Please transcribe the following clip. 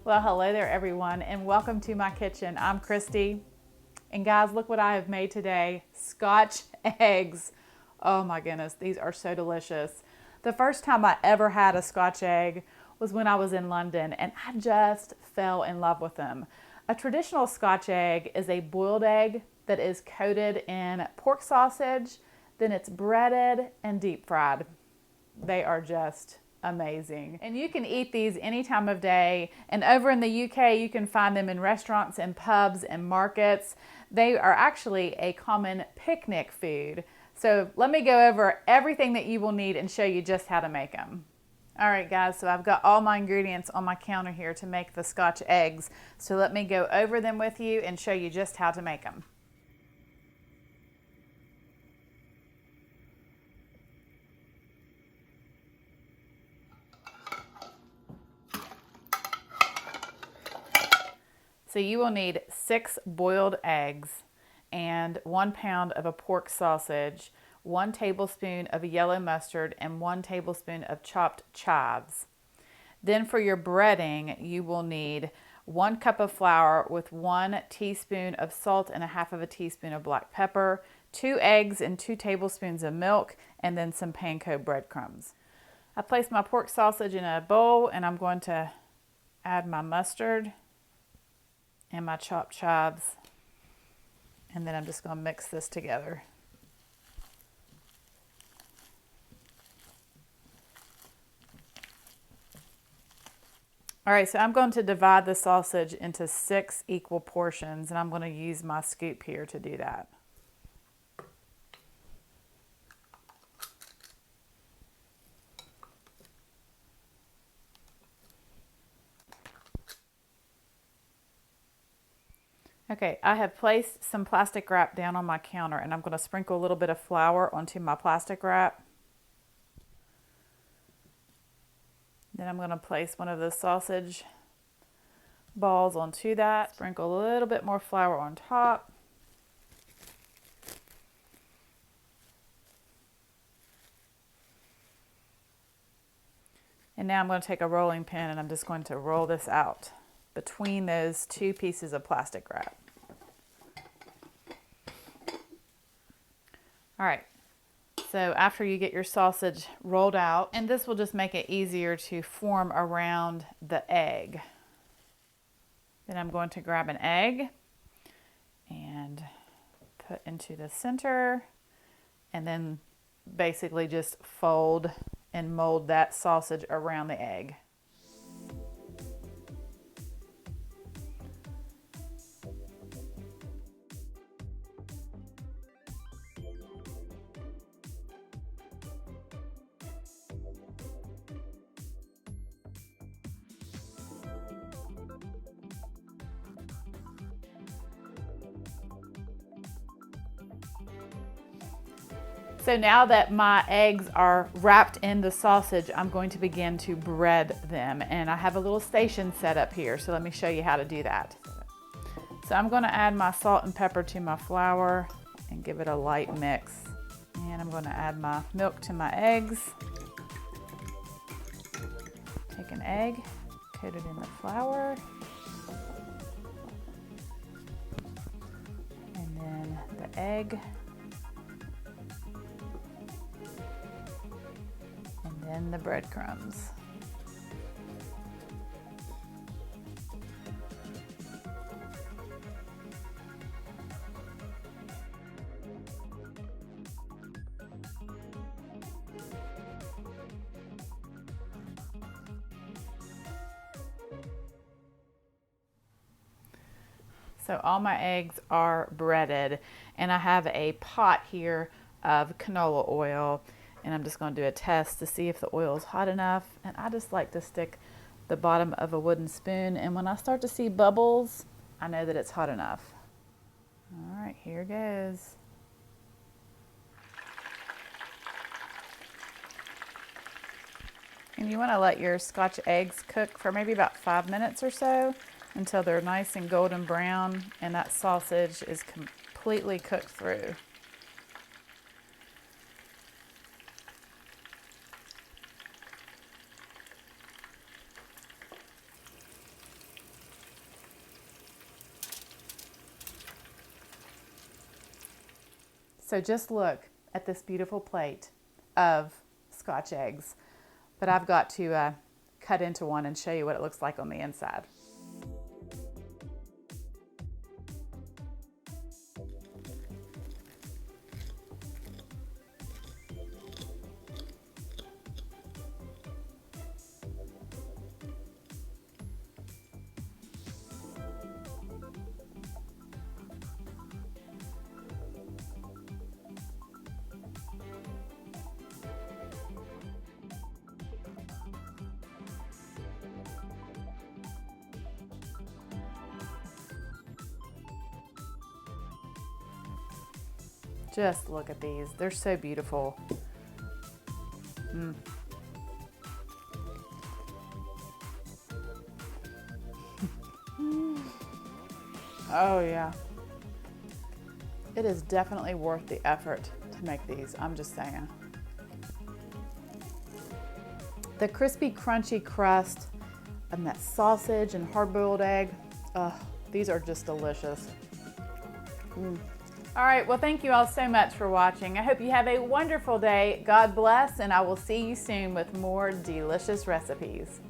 Well, hello there everyone and welcome to my kitchen. I'm Christy. And guys, look what I have made today. Scotch eggs. Oh my goodness, these are so delicious. The first time I ever had a Scotch egg was when I was in London and I just fell in love with them. A traditional Scotch egg is a boiled egg that is coated in pork sausage, then it's breaded and deep fried. They are just amazing. And you can eat these any time of day. And over in the UK, you can find them in restaurants and pubs and markets. They are actually a common picnic food. So let me go over everything that you will need and show you just how to make them. All right, guys, so I've got all my ingredients on my counter here to make the Scotch eggs. So let me go over them with you and show you just how to make them. So you will need 6 boiled eggs and 1 pound of a pork sausage, 1 tablespoon of yellow mustard, and 1 tablespoon of chopped chives. Then for your breading, you will need 1 cup of flour with 1 teaspoon of salt and 1/2 teaspoon of black pepper, 2 eggs and 2 tablespoons of milk, and then some panko breadcrumbs. I placed my pork sausage in a bowl and I'm going to add my mustard and my chopped chives, and then I'm just going to mix this together. All right, so I'm going to divide the sausage into 6 equal portions, and I'm going to use my scoop here to do that. Okay, I have placed some plastic wrap down on my counter and I'm going to sprinkle a little bit of flour onto my plastic wrap. Then I'm going to place one of the sausage balls onto that, sprinkle a little bit more flour on top. And now I'm going to take a rolling pin and I'm just going to roll this out between those 2 pieces of plastic wrap. All right, so after you get your sausage rolled out, and this will just make it easier to form around the egg. Then I'm going to grab an egg and put into the center, and then basically just fold and mold that sausage around the egg. So now that my eggs are wrapped in the sausage, I'm going to begin to bread them. And I have a little station set up here, so let me show you how to do that. So I'm going to add my salt and pepper to my flour and give it a light mix. And I'm going to add my milk to my eggs. Take an egg, coat it in the flour. And then the egg. And the breadcrumbs. So all my eggs are breaded, and I have a pot here of canola oil. And I'm just going to do a test to see if the oil is hot enough. And I just like to stick the bottom of a wooden spoon. And when I start to see bubbles, I know that it's hot enough. All right, here goes. And you want to let your Scotch eggs cook for maybe about 5 minutes or so until they're nice and golden brown and that sausage is completely cooked through. So just look at this beautiful plate of Scotch eggs. But I've got to cut into one and show you what it looks like on the inside. Just look at these. They're so beautiful. Oh yeah. It is definitely worth the effort to make these, I'm just saying. The crispy, crunchy crust and that sausage and hard-boiled egg, these are just delicious. All right, well, thank you all so much for watching. I hope you have a wonderful day. God bless, and I will see you soon with more delicious recipes.